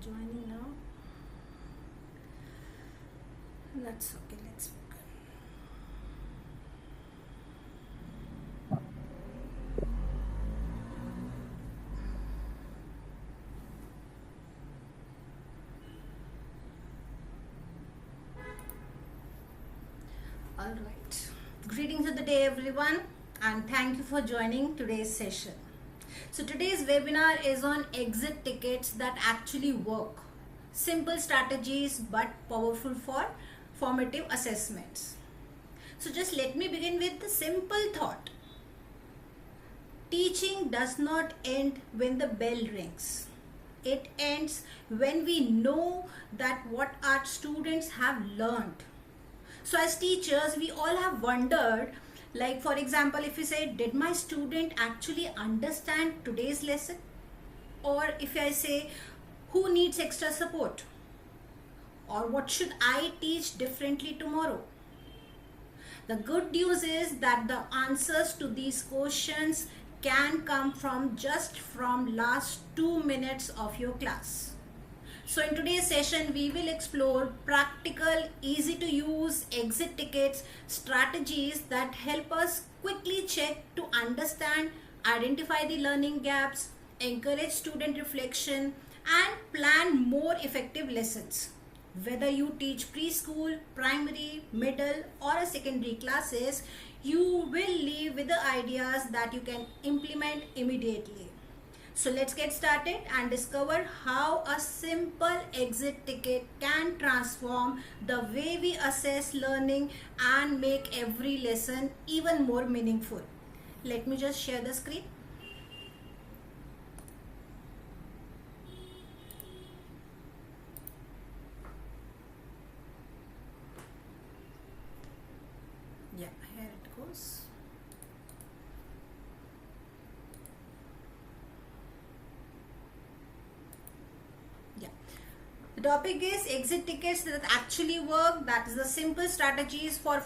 joining now. That's okay. Let's begin. All right. Greetings of the day, everyone, and thank you for joining today's session. So today's webinar is on exit tickets that actually work. Simple strategies but powerful for formative assessments. So just let me begin with the simple thought. Teaching does not end when the bell rings. It ends when we know that what our students have learned. So as teachers, we all have wondered, like for example, if you say, did my student actually understand today's lesson? Or if I say, who needs extra support? Or what should I teach differently tomorrow? The good news is that the answers to these questions can come from last 2 minutes of your class. So in today's session, we will explore practical, easy to use exit tickets strategies that help us quickly check to understand, identify the learning gaps, encourage student reflection, and plan more effective lessons. Whether you teach preschool, primary, middle, or a secondary classes, you will leave with the ideas that you can implement immediately. So let's get started and discover how a simple exit ticket can transform the way we assess learning and make every lesson even more meaningful. Let me just share the screen. Yeah, here it goes. The topic is exit tickets that actually work. That is the simple strategies for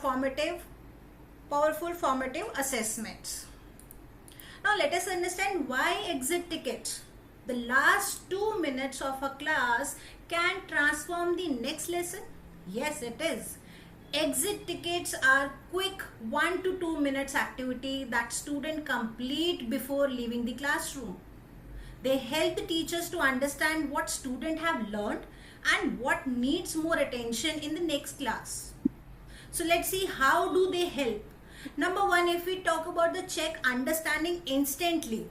powerful formative assessments. Now let us understand why exit tickets. The last 2 minutes of a class can transform the next lesson. Yes, it is. Exit tickets are quick 1 to 2 minutes activity that students complete before leaving the classroom. They help the teachers to understand what students have learned and what needs more attention in the next class. So let's see how do they help. Number one, if we talk about the check understanding instantly.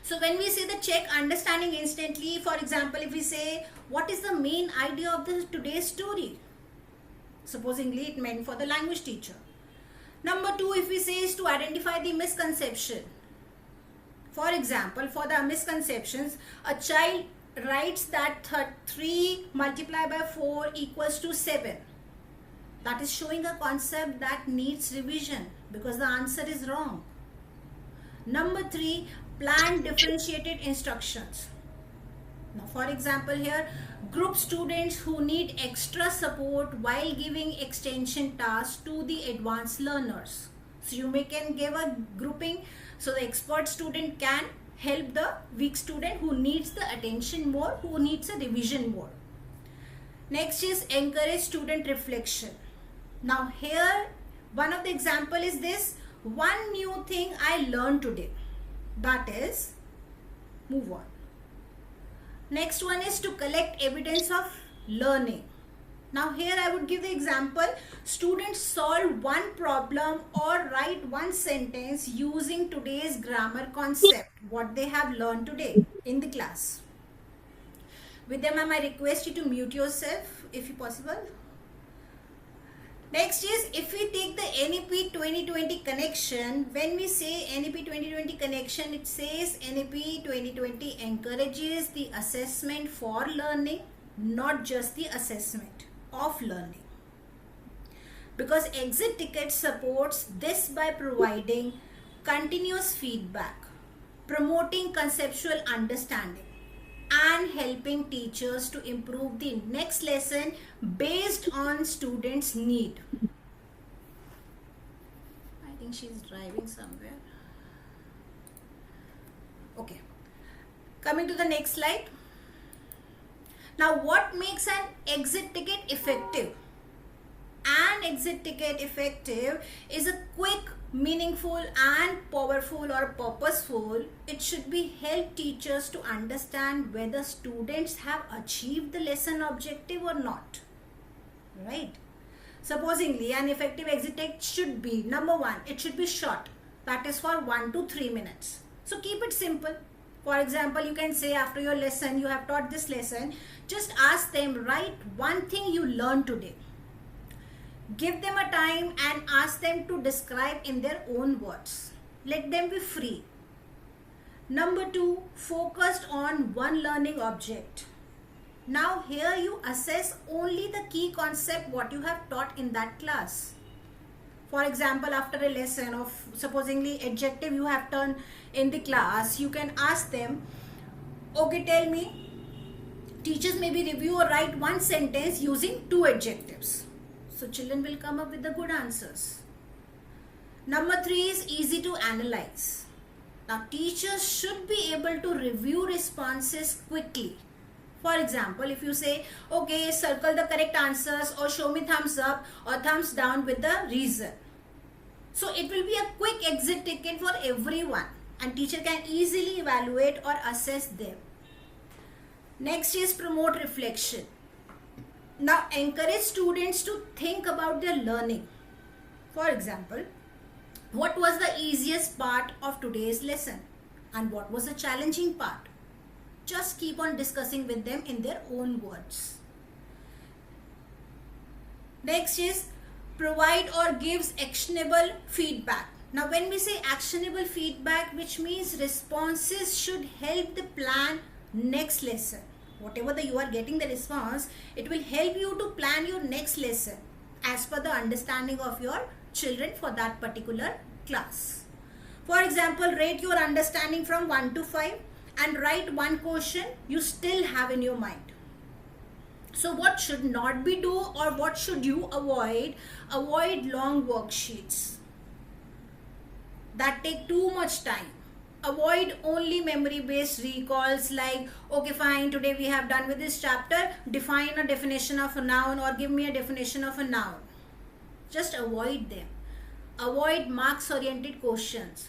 So when we say the check understanding instantly, for example, if we say, what is the main idea of today's story? Supposingly it meant for the language teacher. Number two, if we say is to identify the misconception. For example, for the misconceptions, a child writes that 3 multiplied by 4 equals to 7. That is showing a concept that needs revision because the answer is wrong. Number 3, plan differentiated instructions. Now, for example, here, group students who need extra support while giving extension tasks to the advanced learners. So you can give a grouping so the expert student can help the weak student who needs the attention more, who needs a revision more. Next is encourage student reflection. Now here one of the example is this, one new thing I learned today. That is, move on. Next one is to collect evidence of learning. Now here I would give the example, students solve one problem or write one sentence using today's grammar concept, what they have learned today in the class. With them, I request you to mute yourself if possible. Next is, if we take the NEP 2020 connection, when we say NEP 2020 connection, it says NEP 2020 encourages the assessment for learning, not just the assessment of learning. Because exit ticket supports this by providing continuous feedback, promoting conceptual understanding, and helping teachers to improve the next lesson based on students' need. I think she's driving somewhere. Okay. Coming to the next slide. Now, what makes an exit ticket effective? An exit ticket effective is a quick, meaningful and powerful or purposeful. It should be help teachers to understand whether students have achieved the lesson objective or not. Right? Supposingly, an effective exit ticket should be, number one, it should be short. That is for 1 to 3 minutes. So keep it simple. For example, you can say after your lesson, you have taught this lesson, just ask them, write one thing you learned today. Give them a time and ask them to describe in their own words. Let them be free. Number two, focused on one learning object. Now here you assess only the key concept what you have taught in that class. For example, after a lesson of supposingly adjective you have done in the class, you can ask them, okay, tell me, teachers maybe review or write one sentence using 2 adjectives. So children will come up with the good answers. Number 3 is easy to analyze. Now teachers should be able to review responses quickly. For example, if you say, okay, circle the correct answers or show me thumbs up or thumbs down with the reason. So it will be a quick exit ticket for everyone and teacher can easily evaluate or assess them. Next is promote reflection. Now encourage students to think about their learning. For example, what was the easiest part of today's lesson and what was the challenging part? Just keep on discussing with them in their own words. Next is provide or gives actionable feedback. Now when we say actionable feedback, which means responses should help the plan next lesson. Whatever you are getting the response, it will help you to plan your next lesson as per the understanding of your children for that particular class. For example, rate your understanding from 1 to 5 and write one question you still have in your mind. So what should not be do or what should you avoid? Avoid long worksheets that take too much time. Avoid only memory based recalls like, okay fine, today we have done with this chapter, define a definition of a noun or give me a definition of a noun. Just avoid them. Avoid marks oriented questions.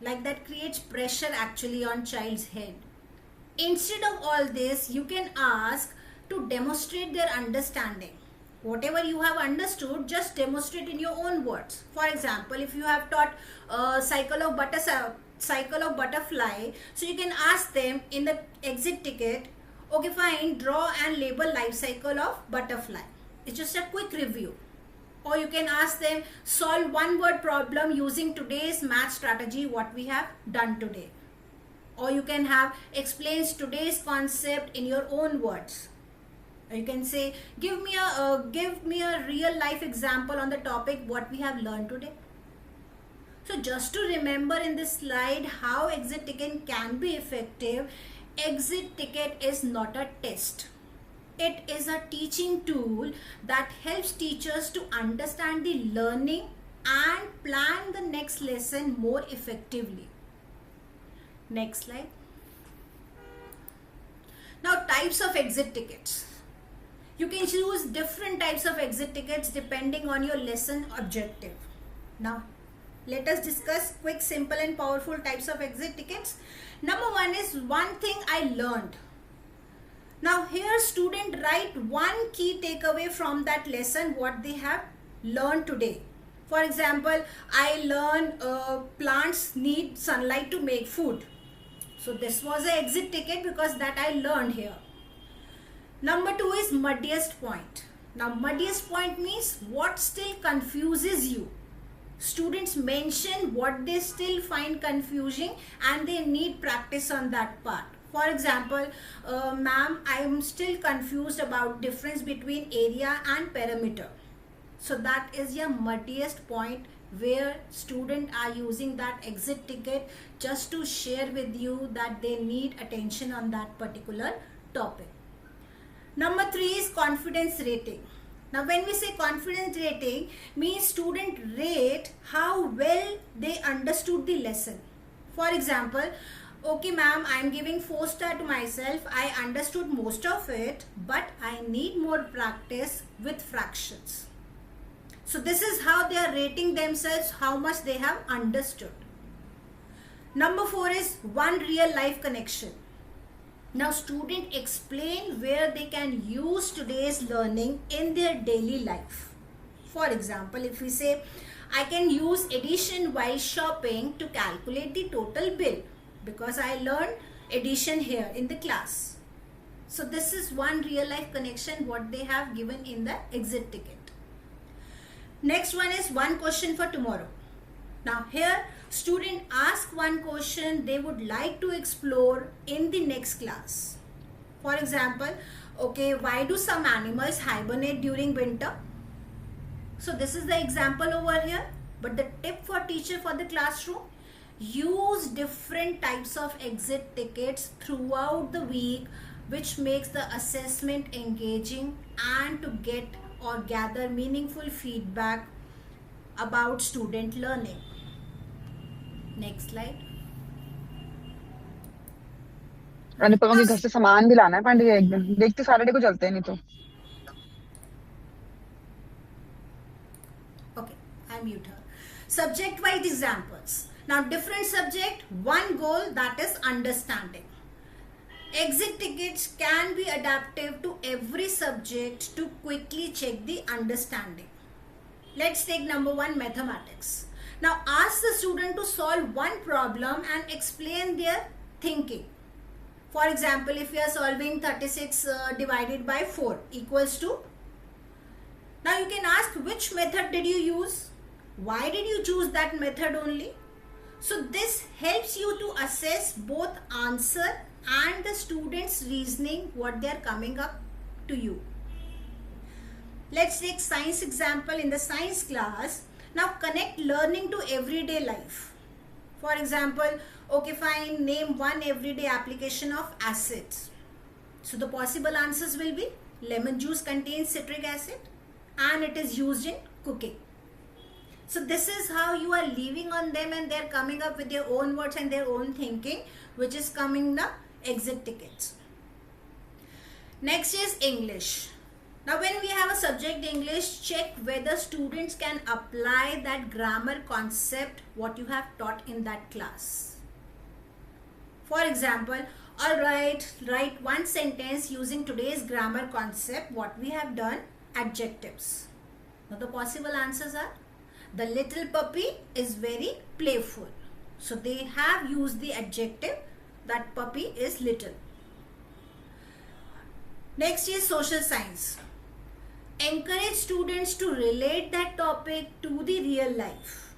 Like that creates pressure actually on child's head. Instead of all this, you can ask to demonstrate their understanding. Whatever you have understood, just demonstrate in your own words. For example, if you have taught cycle of butterfly, so you can ask them in the exit ticket, okay fine, draw and label life cycle of butterfly. It's just a quick review. Or you can ask them, solve one word problem using today's math strategy what we have done today. Or you can have explains today's concept in your own words. Or you can say, give me a real life example on the topic what we have learned today. So just to remember in this slide how exit ticket can be effective, exit ticket is not a test. It is a teaching tool that helps teachers to understand the learning and plan the next lesson more effectively. Next slide. Now types of exit tickets. You can choose different types of exit tickets depending on your lesson objective. Now let us discuss quick, simple and powerful types of exit tickets. Number 1 is one thing I learned. Now here student write one key takeaway from that lesson what they have learned today. For example, I learned plants need sunlight to make food. So this was an exit ticket because that I learned here. Number 2 is muddiest point. Now muddiest point means what still confuses you. Students mention what they still find confusing and they need practice on that part. For example, ma'am, I am still confused about difference between area and perimeter. So that is your muddiest point where students are using that exit ticket just to share with you that they need attention on that particular topic. Number 3 is confidence rating. Now when we say confidence rating, means student rate how well they understood the lesson. For example, Okay ma'am, I am giving 4 star to myself. I understood most of it, but I need more practice with fractions. So this is how they are rating themselves, how much they have understood. Number 4 is one real life connection. Now student explain where they can use today's learning in their daily life. For example, if we say, I can use addition while shopping to calculate the total bill because I learned addition here in the class. So this is one real life connection what they have given in the exit ticket. Next one is one question for tomorrow. Now here student ask one question they would like to explore in the next class. For example, okay, why do some animals hibernate during winter? So this is the example over here. But the tip for teacher for the classroom, use different types of exit tickets throughout the week, which makes the assessment engaging and to get or gather meaningful feedback about student learning. Next slide. Anupama के घर से सामान भी लाना है पांडे एक दिन, देखते सैटरडे को चलते हैं नहीं तो. Okay, I mute her. Subject wise examples. Now different subject, one goal, that is understanding. Exit tickets can be adaptive to every subject to quickly check the understanding. Let's take number 1, mathematics. Now ask the student to solve one problem and explain their thinking. For example, if we are solving 36 divided by 4 equals to, now you can ask which method did you use? Why did you choose that method only? So this helps you to assess both answer and the student's reasoning, what they are coming up to you. Let's take science example in the science class. Now connect learning to everyday life. For example, okay fine, name one everyday application of acids. So the possible answers will be lemon juice contains citric acid and it is used in cooking. So this is how you are leaving on them and they are coming up with their own words and their own thinking, which is coming the exit tickets. Next is English. Now when we have a subject English, check whether students can apply that grammar concept what you have taught in that class. For example, alright, write one sentence using today's grammar concept what we have done, adjectives. Now the possible answers are, the little puppy is very playful. So they have used the adjective, that puppy is little. Next is social science. Encourage students to relate that topic to the real life.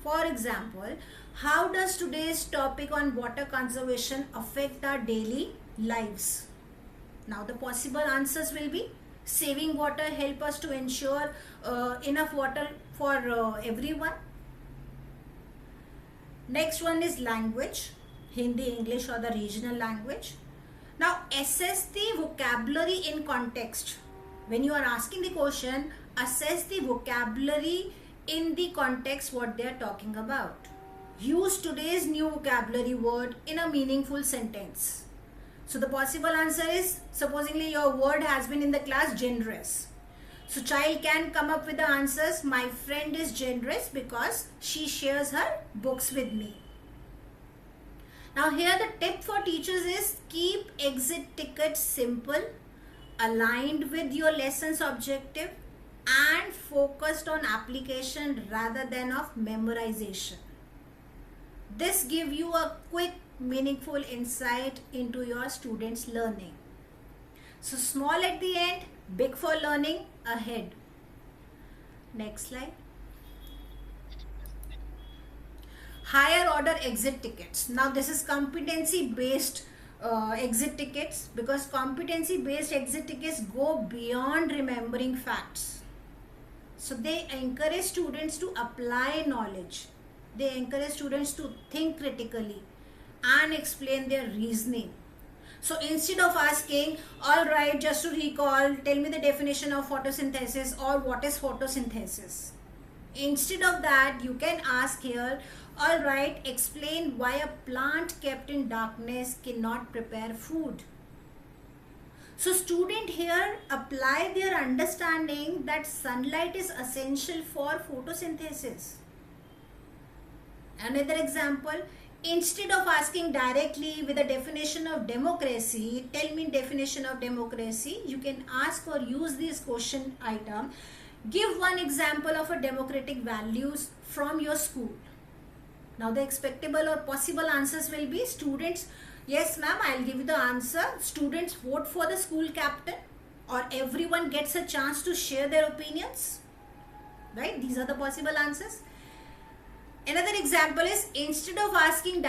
For example, how does today's topic on water conservation affect our daily lives? Now the possible answers will be, saving water help us to ensure enough water for everyone. Next one is language, Hindi, English or the regional language. Now assess the vocabulary in context. When you are asking the question, assess the vocabulary in the context what they are talking about. Use today's new vocabulary word in a meaningful sentence. So the possible answer is, supposingly your word has been in the class generous. So child can come up with the answers, my friend is generous because she shares her books with me. Now here the tip for teachers is, keep exit tickets simple, aligned with your lesson's objective and focused on application rather than of memorization. This gives you a quick, meaningful insight into your students' learning. So small at the end, big for learning ahead. Next slide. Higher order exit tickets. Now this is competency-based exit tickets, because competency-based exit tickets go beyond remembering facts. So they encourage students to apply knowledge. They encourage students to think critically and explain their reasoning. So instead of asking, all right, just to recall, tell me the definition of photosynthesis or what is photosynthesis. Instead of that, you can ask here, all right, explain why a plant kept in darkness cannot prepare food. So student here apply their understanding that sunlight is essential for photosynthesis. Another example, instead of asking directly with a definition of democracy, tell me definition of democracy, you can ask or use this question item. Give one example of a democratic values from your school. Now the expectable or possible answers will be students, yes ma'am, I'll give you the answer. Students vote for the school captain, or everyone gets a chance to share their opinions. Right? These are the possible answers. Another example is, instead of asking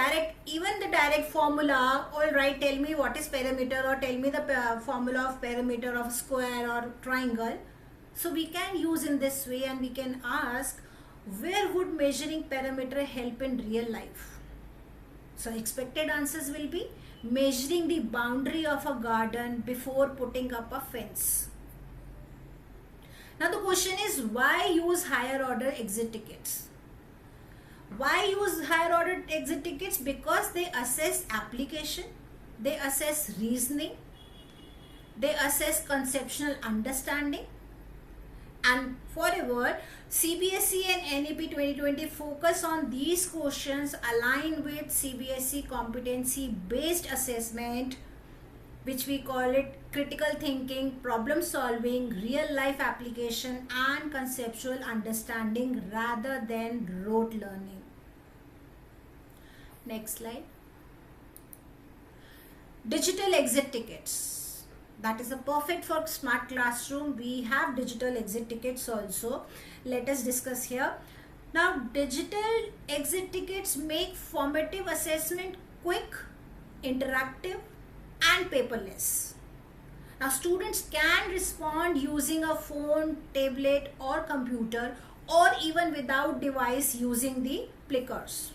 even the direct formula, all right, tell me what is perimeter, or tell me the formula of perimeter of square or triangle. So we can use in this way, and we can ask, where would measuring perimeter help in real life? So expected answers will be measuring the boundary of a garden before putting up a fence. Now the question is, why use higher order exit tickets? Why use higher order exit tickets? Because they assess application, they assess reasoning, they assess conceptual understanding. And forever, CBSE and NEP 2020 focus on these questions aligned with CBSE competency-based assessment, which we call it critical thinking, problem solving, real life application and conceptual understanding rather than rote learning. Next slide. Digital exit tickets. That is a perfect for smart classroom. We have digital exit tickets also. Let us discuss here. Now, digital exit tickets make formative assessment quick, interactive and paperless. Now, students can respond using a phone, tablet or computer, or even without device using the clickers.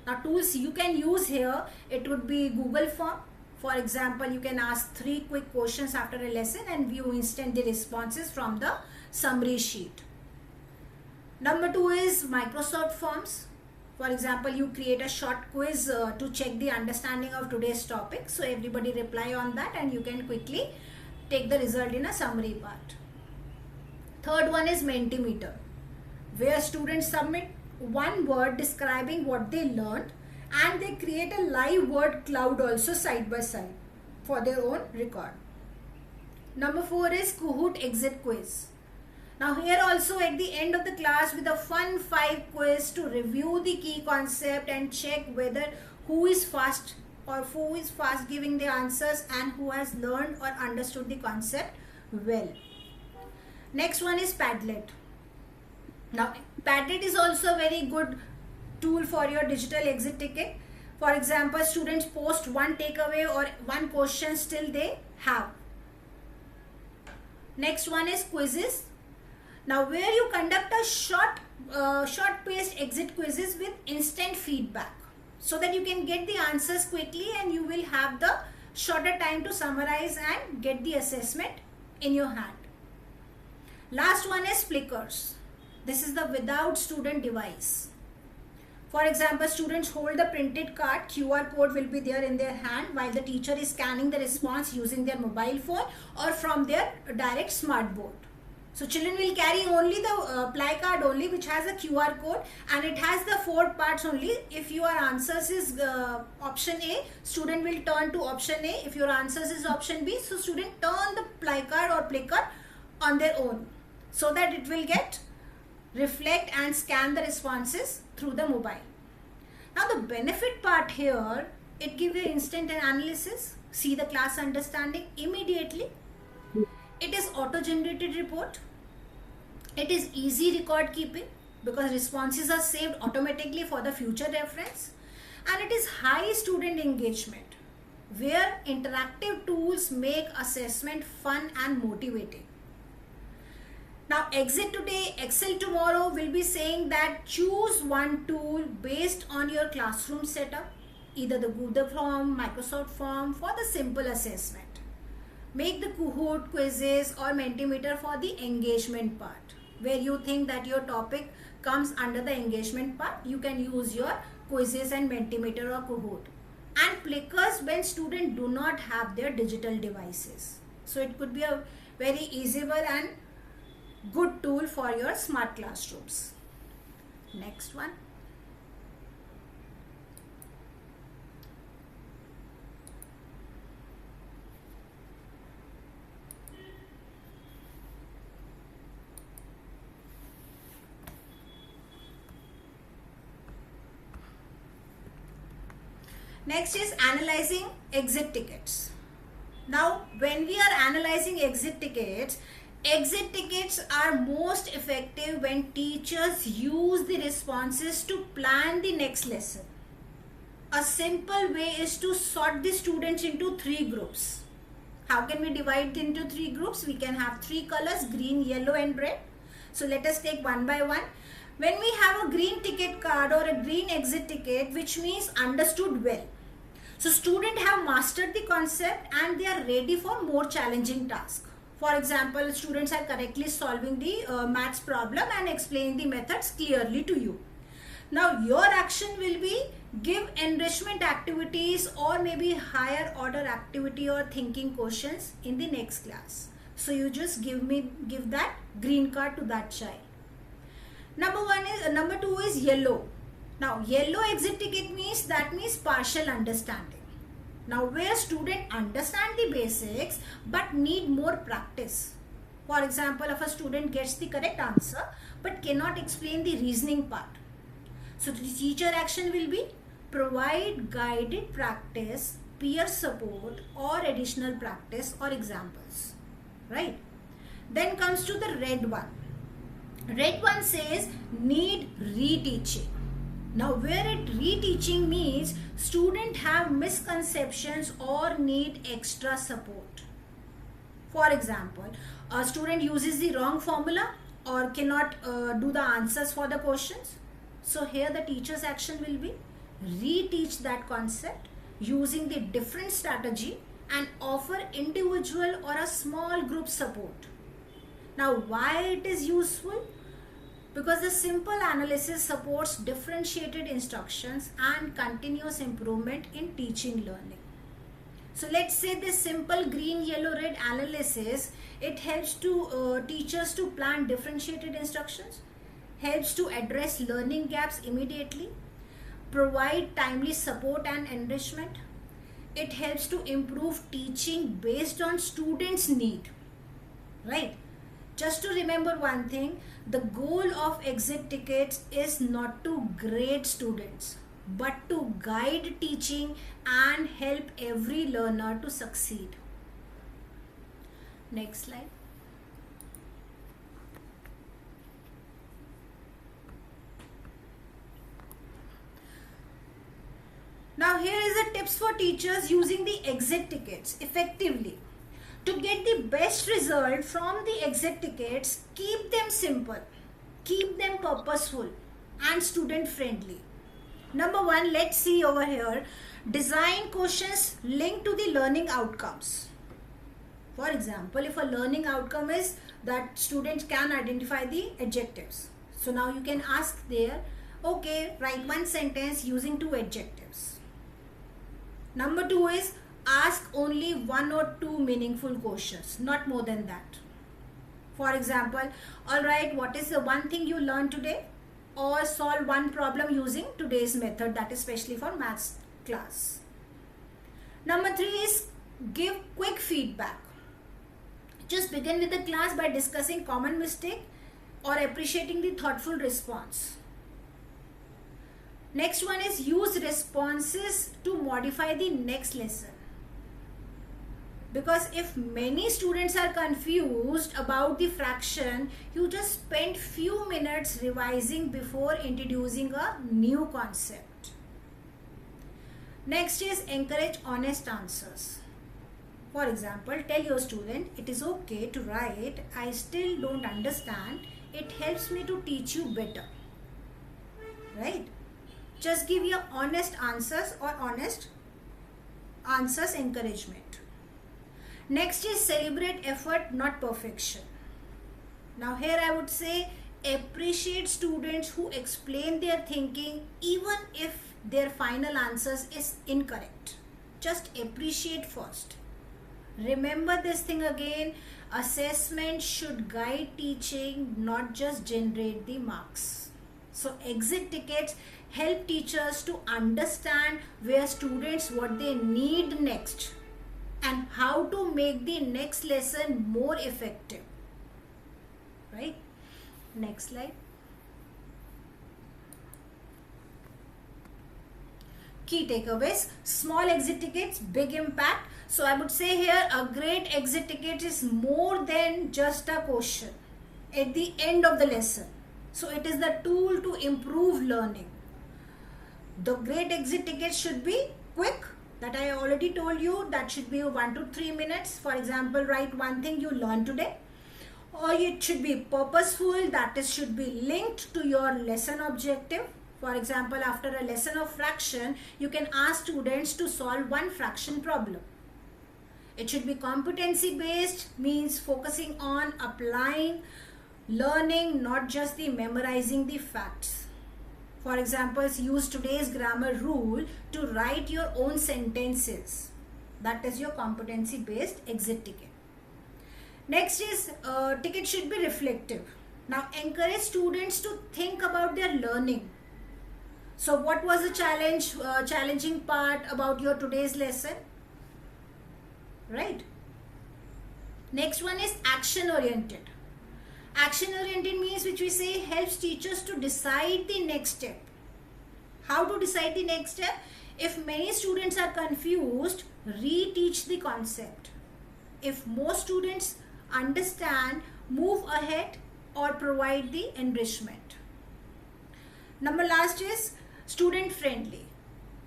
Now, tools you can use here, it would be Google Form. For example, you can ask 3 quick questions after a lesson and view instantly responses from the summary sheet. Number 2 is Microsoft Forms. For example, you create a short quiz to check the understanding of today's topic. So everybody reply on that and you can quickly take the result in a summary part. Third one is Mentimeter, where students submit one word describing what they learned, and they create a live word cloud also side by side for their own record. Number 4 is Kahoot exit quiz. Now here also at the end of the class with a fun 5 quiz to review the key concept and check whether who is fast giving the answers and who has learned or understood the concept well. Next one is Padlet. Now Padlet is also a very good tool for your digital exit ticket. For example, students post one takeaway or one question still they have. Next one is quizzes. Now where you conduct a short paced exit quizzes with instant feedback, so that you can get the answers quickly and you will have the shorter time to summarize and get the assessment in your hand. Last one is Flickrs. This is the without student device. For example, students hold the printed card, QR code will be there in their hand while the teacher is scanning the response using their mobile phone or from their direct smart board. So children will carry only the ply card only, which has a QR code, and it has the 4 parts only. If your answers is option A, student will turn to option A. If your answers is option B, so student turn the ply card or play card on their own, so that it will get reflect and scan the responses through the mobile. Now the benefit part here, it gives you instant analysis, see the class understanding immediately. It is auto-generated report. It is easy record keeping because responses are saved automatically for the future reference. And it is high student engagement, where interactive tools make assessment fun and motivating. Now exit today, excel tomorrow will be saying that choose one tool based on your classroom setup, either the Google Form, Microsoft Form for the simple assessment. Make the Kahoot quizzes or Mentimeter for the engagement part. where you think that your topic comes under the engagement part, you can use your quizzes and Mentimeter or Kahoot. And plickers when students do not have their digital devices. So it could be a very easyable and good tool for your smart classrooms. Next one. Next is analyzing exit tickets. Now, when we are analyzing exit tickets are most effective when teachers use the responses to plan the next lesson. A simple way is to sort the students into 3 groups. How can we divide into 3 groups? We can have 3 colors, green, yellow and red. So let us take one by one. When we have a green ticket card or a green exit ticket, which means understood well. So students have mastered the concept and they are ready for more challenging tasks. For example, students are correctly solving the maths problem and explaining the methods clearly to you. Now your action will be give enrichment activities or maybe higher order activity or thinking questions in the next class. So you just give that green card to that child. Number 2 is yellow. Now yellow exit ticket means partial understanding. Now where student understand the basics but need more practice. For example, if a student gets the correct answer but cannot explain the reasoning part. So the teacher action will be provide guided practice, peer support or additional practice or examples. Right? Then comes to the red one. Red one says need reteaching. Now where reteaching means students have misconceptions or need extra support. For example, a student uses the wrong formula or cannot do the answers for the questions. So here the teacher's action will be reteach that concept using the different strategy and offer individual or a small group support. Now why it is useful? Because the simple analysis supports differentiated instructions and continuous improvement in teaching learning. So let's say this simple green, yellow, red analysis, it helps to teachers to plan differentiated instructions, helps to address learning gaps immediately, provide timely support and enrichment. It helps to improve teaching based on students' need, right? Just to remember one thing, the goal of exit tickets is not to grade students, but to guide teaching and help every learner to succeed. Next slide. Now here is the tips for teachers using the exit tickets effectively. To get the best result from the exit tickets, keep them simple, keep them purposeful and student friendly. Number 1, let's see over here, design questions linked to the learning outcomes. For example, if a learning outcome is that students can identify the adjectives. So now you can ask there, okay, write one sentence using 2 adjectives. Number 2 is ask only 1 or 2 meaningful questions, not more than that. For example, alright, what is the one thing you learned today? Or solve one problem using today's method, that is especially for maths class. Number 3 is give quick feedback. Just begin with the class by discussing common mistake or appreciating the thoughtful response. Next one is use responses to modify the next lesson. Because if many students are confused about the fraction, you just spend few minutes revising before introducing a new concept. Next is encourage honest answers. For example, tell your student, it is okay to write, I still don't understand, it helps me to teach you better. Right? Just give your honest answers or honest answers encouragement. Next is celebrate effort, not perfection. Now here I would say appreciate students who explain their thinking even if their final answers is incorrect. Just appreciate first. Remember this thing again, assessment should guide teaching, not just generate the marks. So exit tickets help teachers to understand where students what they need next and how to make the next lesson more effective. Right? Next slide. Key takeaways: small exit tickets, big impact. So I would say here a great exit ticket is more than just a question at the end of the lesson. So it is the tool to improve learning. The great exit ticket should be quick, that I already told you, that should be 1 to 3 minutes. For example, write one thing you learned today. Or it should be purposeful, that is should be linked to your lesson objective. For example, after a lesson of fraction, you can ask students to solve one fraction problem. It should be competency based, means focusing on applying learning, not just the memorizing the facts. For example, use today's grammar rule to write your own sentences. That is your competency based exit ticket. Next is ticket should be reflective. Now encourage students to think about their learning. So what was the challenging part about your today's lesson? Right? Next one is action oriented. Action oriented means, which we say, helps teachers to decide the next step. How to decide the next step? If many students are confused, reteach the concept. If most students understand, move ahead or provide the enrichment. Number last is student friendly.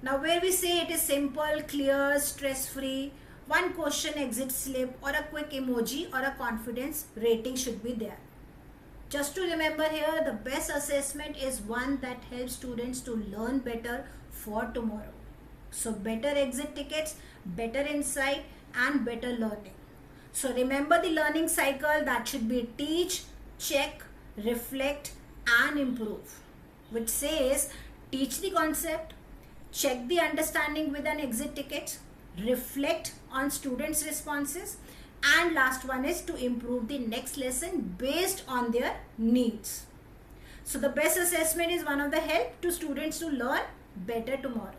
Now where we say it is simple, clear, stress free, one question exit slip or a quick emoji or a confidence rating should be there. Just to remember here, the best assessment is one that helps students to learn better for tomorrow. So better exit tickets, better insight and better learning. So remember the learning cycle, that should be teach, check, reflect and improve, which says teach the concept, check the understanding with an exit ticket, reflect on students' responses, and last one is to improve the next lesson based on their needs. So the best assessment is one of the help to students to learn better tomorrow.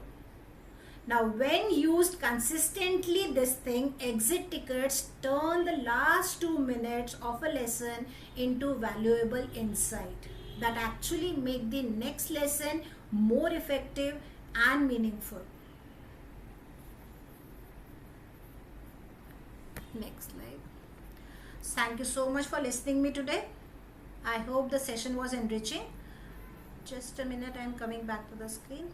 Now when used consistently, this thing, exit tickets turn the last 2 minutes of a lesson into valuable insight that actually make the next lesson more effective and meaningful. Next slide. Thank you so much for listening me today. I hope the session was enriching. Just a minute, I am coming back to the screen.